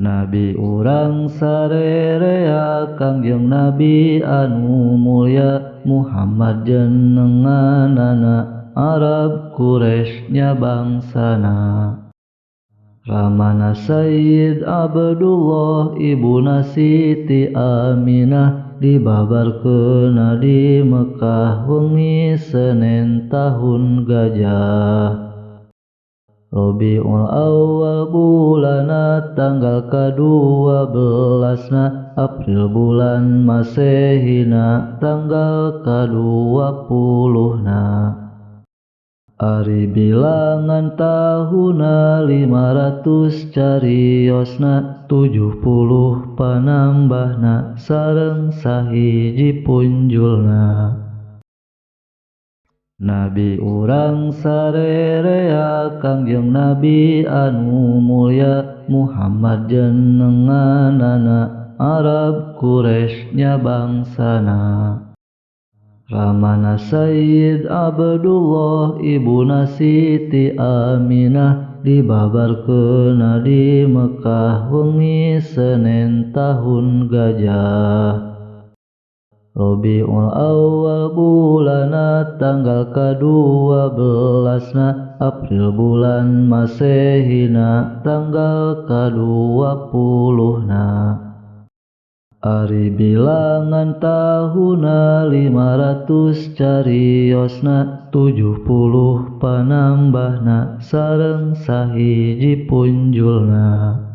Nabi urang sarerea Kangjeng Nabi anu mulya Muhammad jenenganana Arab Quraisy nya bangsana. Ramana Sayyid Abdullah ibuna Siti Aminah dibabarkeun di Mekah wengi Senin tahun Gajah. Rabiul Awal bulana tanggal ka-12 April bulan Masehina tanggal ka-20 Ari bilangan tahuna 500 cariosna 70 panambahna sareng sahiji punjulna. Nabi urang sarerea Kangjeng Nabi anu mulya Muhammad jenenganana Arab Quraisy nya bangsana. Ramana Sayyid Abdullah ibuna Siti Aminah dibabarkeun di Mekah wengi Senin tahun Gajah. Rabiul Awal bulana tanggal ka-12 April bulan Masehina tanggal ka-20 Ari bilangan tahuna 500 cariosna 70 panambahna sareng sahiji punjulna.